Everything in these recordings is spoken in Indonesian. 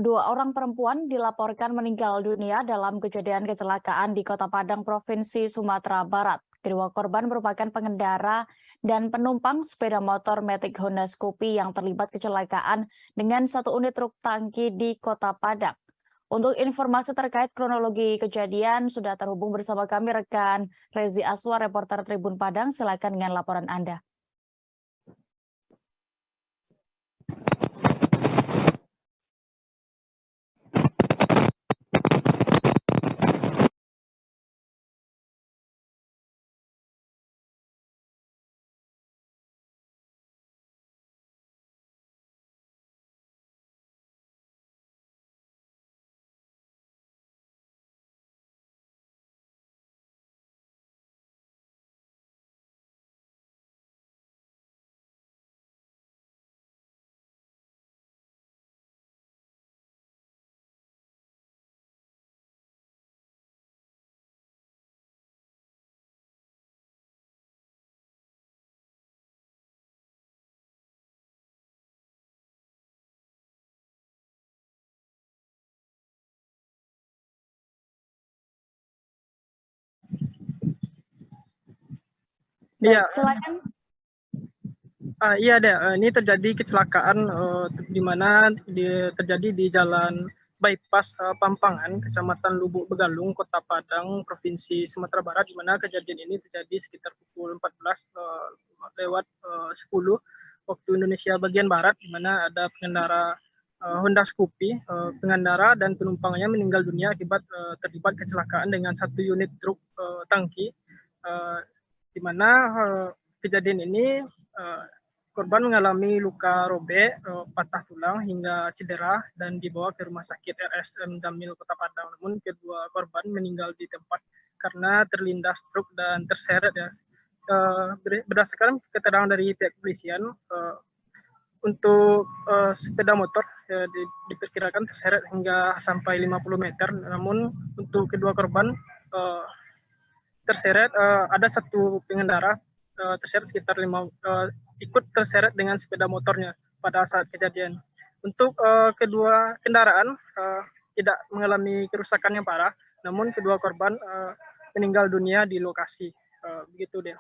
Dua orang perempuan dilaporkan meninggal dunia dalam kejadian kecelakaan di Kota Padang, Provinsi Sumatera Barat. Kedua korban merupakan pengendara dan penumpang sepeda motor Matic Honda Scoopy yang terlibat kecelakaan dengan satu unit truk tangki di Kota Padang. Untuk informasi terkait kronologi kejadian, sudah terhubung bersama kami rekan Rezi Aswar, reporter Tribun Padang. Silakan dengan laporan Anda. Baik, silakan. Iya deh, ini terjadi kecelakaan di mana terjadi di jalan bypass Pampangan, Kecamatan Lubuk Begalung, Kota Padang, Provinsi Sumatera Barat, di mana kejadian ini terjadi sekitar pukul 14 lewat 10 waktu Indonesia bagian Barat, di mana ada pengendara Honda Scoopy, pengendara dan penumpangnya meninggal dunia akibat terlibat kecelakaan dengan satu unit truk tangki, di mana kejadian ini korban mengalami luka robek, patah tulang hingga cedera dan dibawa ke rumah sakit RSM Damil Kota Padang. Namun kedua korban meninggal di tempat karena terlindas truk dan terseret ya. Berdasarkan keterangan dari pihak kepolisian, untuk sepeda motor diperkirakan terseret hingga sampai 50 meter. Namun untuk kedua korban terseret, ada satu pengendara terseret sekitar ikut terseret dengan sepeda motornya pada saat kejadian. Untuk kedua kendaraan tidak mengalami kerusakan yang parah, namun kedua korban meninggal dunia di lokasi. Begitu deh.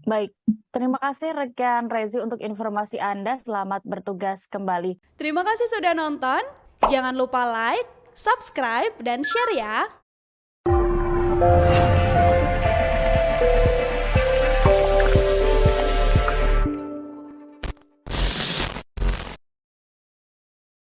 Baik, terima kasih rekan Rezi untuk informasi Anda. Selamat bertugas kembali. Terima kasih sudah nonton. Jangan lupa like, subscribe, dan share ya.